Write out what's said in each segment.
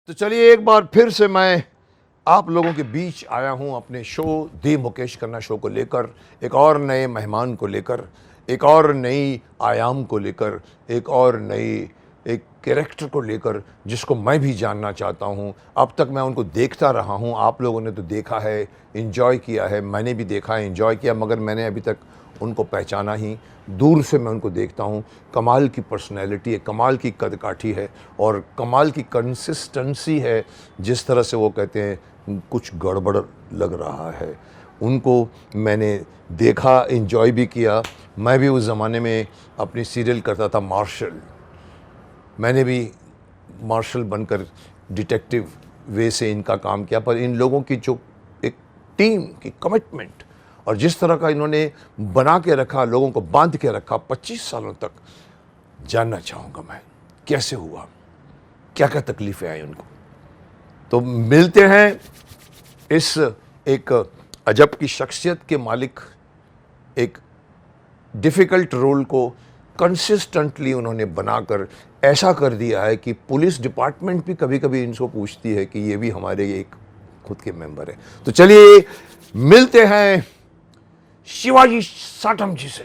तो चलिए एक बार फिर से मैं आप लोगों के बीच आया हूं अपने शो दी मुकेश खन्ना शो को लेकर, एक और नए मेहमान को लेकर, एक और नई आयाम को लेकर, एक और नई एक कैरेक्टर को लेकर जिसको मैं भी जानना चाहता हूं। अब तक मैं उनको देखता रहा हूं, आप लोगों ने तो देखा है, एंजॉय किया है, मैंने भी देखा है, एंजॉय किया, मगर मैंने अभी तक उनको पहचाना ही, दूर से मैं उनको देखता हूँ। कमाल की पर्सनैलिटी है, कमाल की कदकाठी है और कमाल की कंसिस्टेंसी है। जिस तरह से वो कहते हैं कुछ गड़बड़ लग रहा है, उनको मैंने देखा, एंजॉय भी किया। मैं भी उस ज़माने में अपनी सीरियल करता था मार्शल, मैंने भी मार्शल बनकर डिटेक्टिव वे से इनका काम किया। पर इन लोगों की जो एक टीम की कमिटमेंट और जिस तरह का इन्होंने बना के रखा, लोगों को बांध के रखा 25 सालों तक, जानना चाहूँगा मैं कैसे हुआ, क्या क्या तकलीफ़ें आई उनको। तो मिलते हैं इस एक अजब की शख्सियत के मालिक, एक डिफ़िकल्ट रोल को कंसिस्टेंटली उन्होंने बनाकर ऐसा कर दिया है कि पुलिस डिपार्टमेंट भी कभी कभी इनको पूछती है कि ये भी हमारे एक खुद के मेंबर है। तो चलिए मिलते हैं शिवाजी साटम जी से।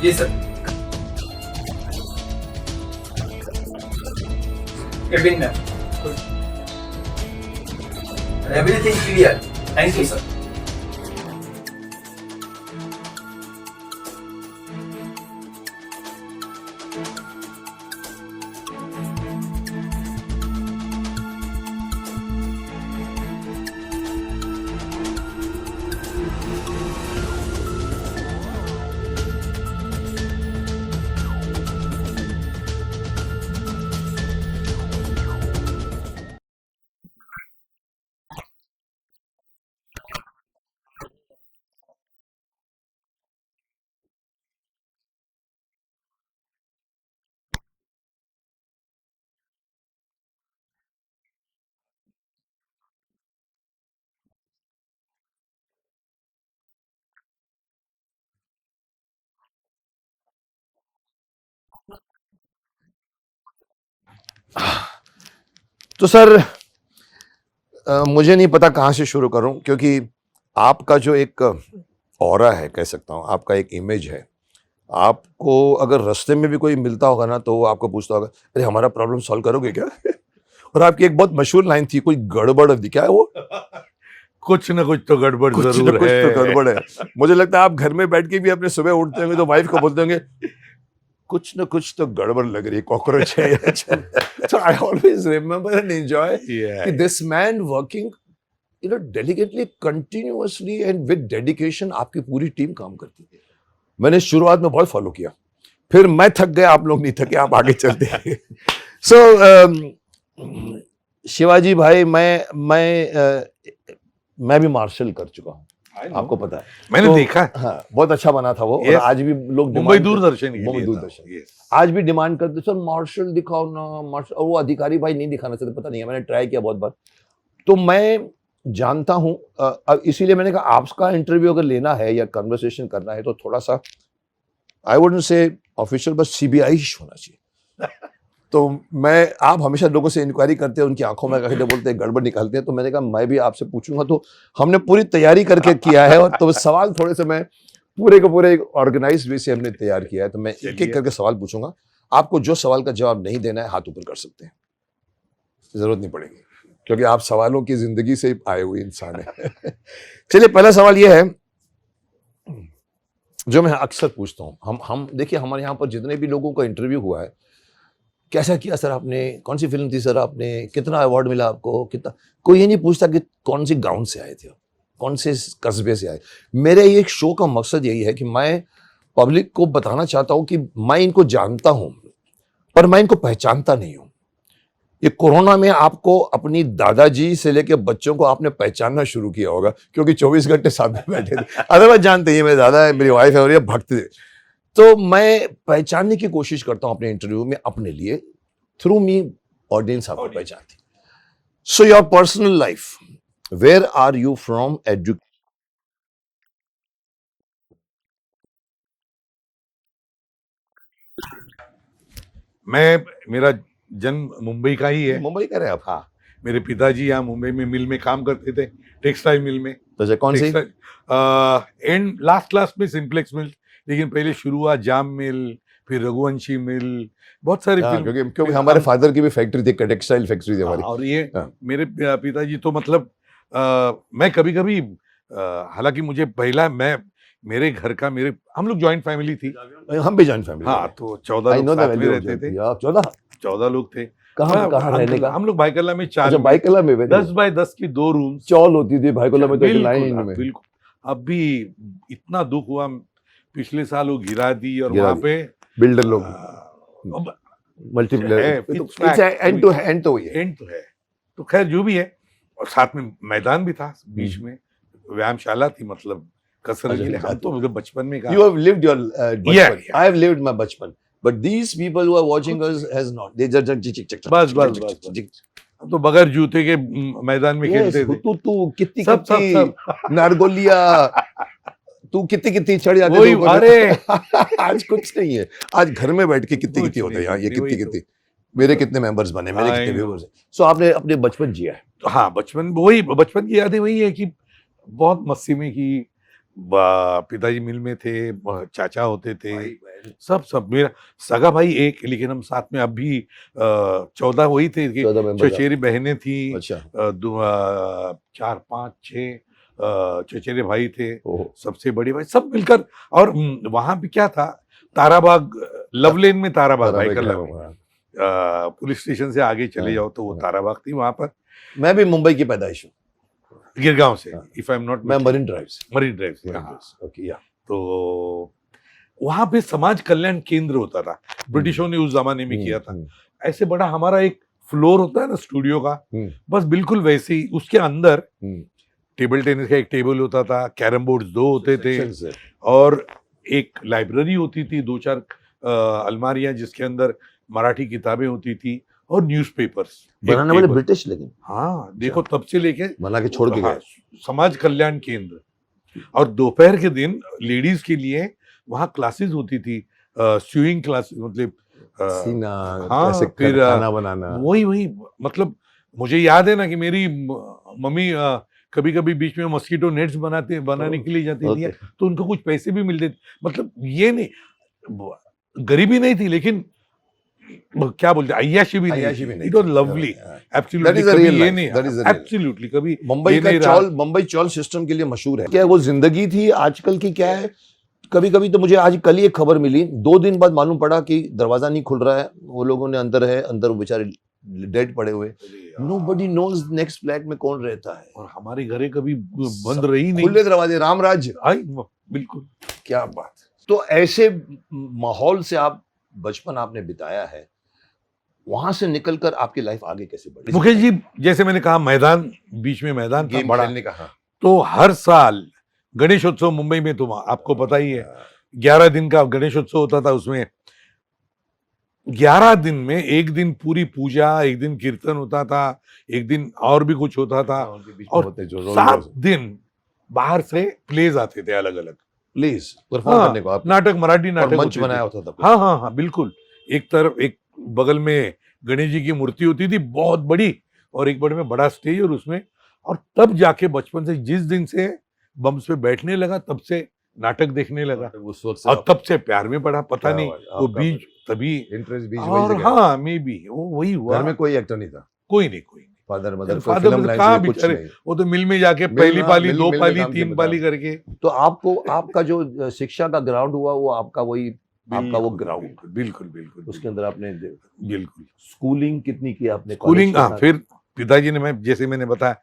जी सर। केबिन में everything clear, thank you sir. तो सर मुझे नहीं पता कहाँ से शुरू करूं, क्योंकि आपका जो एक ऑरा है, कह सकता हूं, आपका एक इमेज है। आपको अगर रास्ते में भी कोई मिलता होगा ना तो वो आपको पूछता होगा, अरे हमारा प्रॉब्लम सॉल्व करोगे क्या? और आपकी एक बहुत मशहूर लाइन थी, कोई गड़बड़ थी, क्या है वो? कुछ ना कुछ तो गड़बड़ कुछ जरूर ना कुछ है। तो गड़बड़ है। मुझे लगता है आप घर में बैठ के भी अपने सुबह उठते होंगे तो वाइफ को बोलते होंगे, कुछ ना कुछ तो गड़बड़ लग रही है, कॉकरोच है। So I always remember and enjoy Yeah. कि this man working, you know, delicately, continuously and with dedication, आपकी पूरी टीम काम करती है। मैंने शुरुआत में बहुत फॉलो किया, फिर मैं थक गया, आप लोग नहीं थके, आप आगे चलते हैं। So शिवाजी भाई, मैं भी मार्शल कर चुका हूँ, आपको पता है। मैंने तो, देखा है। हाँ, बहुत अच्छा बना था वो। और Yes. आज भी लोग मुंबई demand दूरदर्शन के मुंबई लिए दूरदर्शन था। Yes. आज भी डिमांड करते, सर मार्शल दिखाओ ना, मार्शल। और वो अधिकारी भाई नहीं दिखाना चाहते, पता नहीं है, मैंने ट्राई किया बहुत बार। तो मैं जानता हूं, अब इसीलिए मैंने कहा आपका इंटरव्यू अगर लेना है या कन्वर्सेशन करना है तो थोड़ा सा, आई वुडंट से ऑफिशियल, बस सीबीआई होना चाहिए। तो आप हमेशा लोगों से इंक्वायरी करते हैं, उनकी आंखों में कहते बोलते हैं, गड़बड़ निकालते हैं। तो मैंने कहा मैं भी आपसे पूछूंगा। तो हमने पूरी तैयारी करके किया है, और तो सवाल थोड़े से मैं पूरे के पूरे ऑर्गेनाइज वे से हमने तैयार किया है। तो मैं एक एक करके सवाल पूछूंगा, आपको जो सवाल का जवाब नहीं देना है हाथ ऊपर कर सकते हैं, जरूरत नहीं पड़ेगी, क्योंकि आप सवालों की जिंदगी से आए हुए इंसान हैं। चलिए, पहला सवाल यह है जो मैं अक्सर पूछता हूँ। हम देखिए, हमारे यहाँ पर जितने भी लोगों का इंटरव्यू हुआ है, कैसा किया सर आपने, कौन सी फिल्म थी सर आपने, कितना अवार्ड मिला आपको, कितना, कोई ये नहीं पूछता कि कौन सी गांव से आए थे, कौन से कस्बे से आए। मेरे ये शो का मकसद यही है कि मैं पब्लिक को बताना चाहता हूँ कि मैं इनको जानता हूँ, पर मैं इनको पहचानता नहीं हूं। ये कोरोना में आपको अपनी दादाजी से लेके बच्चों को आपने पहचानना शुरू किया होगा, क्योंकि 24 घंटे साथ में बैठे थे। अदरवाइज जानते हैं मेरे दादा है, मेरी वाइफ है और ये भक्त थे। तो मैं पहचानने की कोशिश करता हूं अपने इंटरव्यू में अपने लिए, थ्रू मी ऑडियंस आपको पहचानती। So your personal life, where are you from? मेरा जन्म मुंबई का ही है। मुंबई का रहे आप? हाँ, मेरे पिताजी यहाँ मुंबई में मिल में काम करते थे, टेक्सटाइल मिल में। तो कौन सी? एंड लास्ट में सिंप्लेक्स मिल, लेकिन पहले शुरू हुआ जाम मिल, फिर रघुवंशी मिल, बहुत सारी क्योंकि हमारे फादर की भी फैक्ट्री थी, टेक्सटाइल फैक्ट्री थी हमारी। और ये मेरे पिताजी तो मतलब मैं कभी कभी हालांकि मुझे पहला मेरे घर का हम लोग जॉइंट फैमिली थी। हम भी जॉइंट फैमिली। हाँ, तो 14 लोग साथ में रहते थे। 14 लोग थे। कहाँ रहने का? हम लोग भाईकल्ला में 4, भाईकल्ला में 10 बाय 10 की 2 रूम चौल होती थी भाईकल्ला में, तो एक लाइन में। बिल्कुल। अब भी इतना दुख हुआ, पिछले साल वो गिरा दी और वहां पे बिल्डर लोग मल्टीप्लेयर एंड टू एंड तो है। तो खैर जो भी है, और साथ में मैदान भी था बीच में, व्यायामशाला थी, मतलब कसरत के लिए। हम तो बचपन में You have lived your bachpan. I have lived my bachpan. But these people who are watching us has not. They just बस हम तो बगैर जूते के मैदान में खेलते थे। तू कितनी नारगोलिया, तू कितनी चढ़ जाते थे। अरे आज कुछ नहीं है। आज घर में बैठ के कितनी होता है यहाँ, ये कितनी मेरे कितने मेंबर्स बने, मेरे कितने व्यूअर्स हैं। सो आपने अपने बचपन जिया है। हाँ, बचपन की यादें वही है कि बहुत मस्ती में की। पिताजी मिल में थे, चाचा होते थे, सब मेरा सगा भाई एक, लेकिन हम साथ में अब भी 14 वही थे। चचेरी बहनें थी। अच्छा। 4, 5, 6 चचेरे भाई थे, सबसे बड़े भाई सब मिलकर। और वहां पे क्या था, ताराबाग, लवलेन में ताराबाग, भाईकल्ला में पुलिस स्टेशन से आगे चले जाओ तो वो ताराबाग थी। वहां पर मैं भी मुंबई की पैदाइश हूँ, गिरगांव से। इफ आई एम नॉट, मैं मरीन ड्राइव से। ओके, या तो वहां पे समाज कल्याण केंद्र होता था, ब्रिटिशों ने उस जमाने में किया था। ऐसे बड़ा हमारा एक फ्लोर होता है ना स्टूडियो का, बस बिल्कुल वैसे ही। उसके अंदर टेबल टेनिस का एक टेबल होता था, कैरम बोर्ड्स 2 होते थे, और एक लाइब्रेरी होती थी, 2-4 अलमारियां जिसके अंदर मराठी किताबें होती थी, और न्यूज़पेपर्स बनाने वाले ब्रिटिश। लेकिन हाँ, देखो तब से लेके बना के छोड़ के गए। समाज कल्याण केंद्र। और दोपहर के दिन लेडीज के लिए वहाँ क्लासेस होती थी, स्यूइंग क्लास, मतलब सीना, हाँ, कैसे फिर खाना बनाना। वही मतलब मुझे याद है ना कि मेरी मम्मी कभी कभी बीच में मस्कीटो नेट्स बनाने के लिए जाती थी, तो उनको कुछ पैसे भी मिलते थे। मतलब ये नहीं, गरीबी नहीं थी, लेकिन क्या बोलते, अय्याशी भी नहीं। It was lovely, absolutely. कभी ये नहीं, एब्सोल्युटली कभी। मुंबई चौल सिस्टम के लिए मशहूर है। क्या वो जिंदगी थी? आजकल की क्या है? कभी कभी तो मुझे आज कल ही एक खबर मिली, 2 दिन बाद मालूम पड़ा कि दरवाजा नहीं खुल रहा है, वो लोगों ने अंदर वो बेचारे डेड पड़े हुए। नोबडी नोज नेक्स्ट फ्लैट में कौन रहता है। और हमारी घरें कभी बंद रही नहीं, खुले दरवाजे, रामराज। बिल्कुल, क्या बात। तो ऐसे माहौल से आप बचपन आपने बिताया है, वहां से निकलकर आपकी लाइफ आगे कैसे बढ़ी? मुकेश जी, जैसे मैंने कहा, मैदान, बीच में मैदान था बड़ा, खेलने का। हाँ। तो हर साल गणेशोत्सव मुंबई में, तो आपको पता ही है, 11 दिन का गणेशोत्सव होता था। उसमें 11 दिन में एक दिन पूरी पूजा, एक दिन कीर्तन होता था, एक दिन और भी कुछ होता था, और 7 दिन बाहर से प्लेज आते थे, अलग अलग प्लीज परफॉर्म करने को। नाटक, मराठी नाटक मंच बनाया होता था। हाँ, बिल्कुल। एक तरफ, एक बगल में गणेश जी की मूर्ति होती थी बहुत बड़ी, और एक बड़े में बड़ा स्टेज, और उसमें, और तब जाके बचपन से, जिस दिन से बम्स पे बैठने लगा, तब से नाटक देखने लगा, और तब से प्यार में पड़ा। पता नहीं वो बीज, तभी इंटरेस्ट बीज। और हाँ, मे बी वही हुआ। घर में कोई एक्टर नहीं था? कोई नहीं। फादर मदर कहाँ बेचारे, वो तो मिल में जाके पहली पाली, 2 पाली, 3 पाली करके। तो आपका जो शिक्षा का ग्राउंड हुआ, वो आपका वही, आपका वो ग्राउंड। बिल्कुल। उसके अंदर आपने बिल्कुल स्कूलिंग कितनी की आपने? स्कूलिंग, हाँ, फिर पिताजी ने, मैं जैसे मैंने बताया,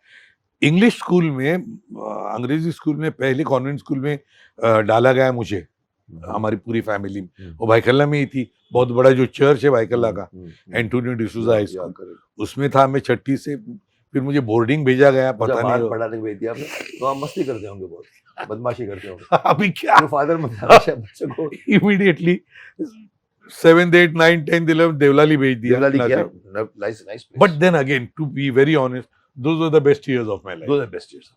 इंग्लिश स्कूल में, अंग्रेजी स्कूल में, पहले कॉन्वेंट स्कूल में डाला गया मुझे, हमारी पूरी फैमिली वो भाईकल्ला में ही थी। बहुत बड़ा जो चर्च है भाईकल्ला का, एंटोनियो डिसूजा हाई स्कूल, उसमें था मैं छठी से। फिर मुझे बोर्डिंग भेजा गया, पता नहीं पढ़ाने भेज दिया आपने, तो आप मस्ती करते होंगे, बहुत बदमाशी करते होंगे। अभी क्या, फादर बच्चों को immediately 7th 8th 9th 10th 11th Devlali भेज दिया। Nice, but then again to be very honest, those were the best years of my life. Those best years.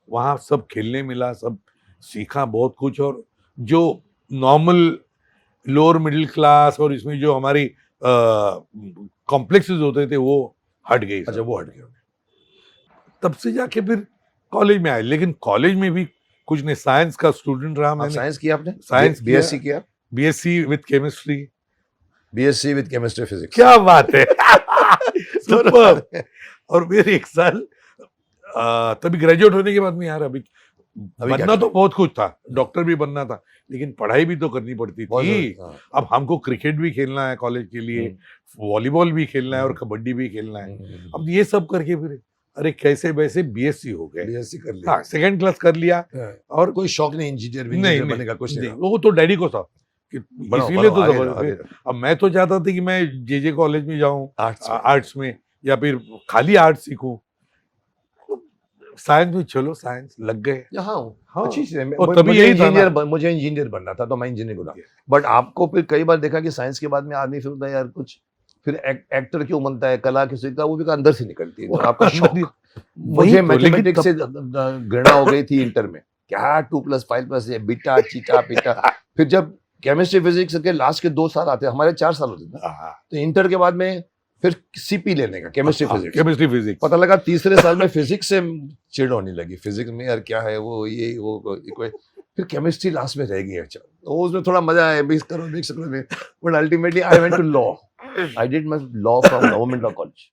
वहाँ सब खेलने मिला, सब सीखा बहुत कुछ। और जो नॉर्मल लोअर मिडिल क्लास और इसमें जो हमारी कॉम्प्लेक्सेस होते थे वो हट गए। अच्छा, वो हट गए। तब से जाके फिर कॉलेज में आए, लेकिन कॉलेज में भी कुछ नहीं, साइंस का स्टूडेंट रहा मैंने। साइंस किया आपने? साइंस बीएससी किया? BSc with chemistry. BSc with chemistry physics. क्या बात है सुपर। और फिर एक साल तभी ग्रेजुएट होने के बाद में यार अभी बनना तो बहुत कुछ था, डॉक्टर भी बनना था, लेकिन पढ़ाई भी तो करनी पड़ती थी। अब हमको क्रिकेट भी खेलना है कॉलेज के लिए, वॉलीबॉल भी खेलना है और कबड्डी भी खेलना है। अब ये सब करके फिर अरे कैसे वैसे बीएससी हो गए। बीएससी कर लिया। हाँ, सेकंड क्लास कर लिया। और कोई शौक नहीं इंजीनियर बनने का? कुछ नहीं, वो तो डैडी को था इसीलिए तो जबरदस्त। अब मैं तो चाहता था कि मैं जे कॉलेज में जाऊं आर्ट्स में, या फिर खाली आर्ट सीखूं। साइंस में चलो, साइंस लग गए। हाँ, अच्छी चीज है। और तभी यही था ना, मुझे इंजीनियर बनना था, तो मैं इंजीनियर बना। बट आपको फिर कई बार देखा कि साइंस के बाद में आदमी फिर होता है यार कुछ, फिर एक्टर क्यों बनता है, कला की सीखता, वो भी अंदर से निकलती है आपका शौक। मुझे मैथमेटिक्स से घृणा हो गई थी इंटर में, क्या 2+5+ ये बीटा चीटा पीटा। फिर जब केमिस्ट्री फिजिक्स के लास्ट के 2 साल आते, हमारे 4 साल होते थे, तो इंटर के बाद में फिर सीपी लेने का, केमिस्ट्री फिजिक्स। पता लगा तीसरे साल में फिजिक्स से चिढ़ होने लगी, फिजिक्स में यार क्या है वो, ये वो। फिर केमिस्ट्री लास्ट में रह गई। अच्छा, तो उसमें थोड़ा मजा आया, मिक्स करो में। But ultimately I went to law. I did my law from Government Law College.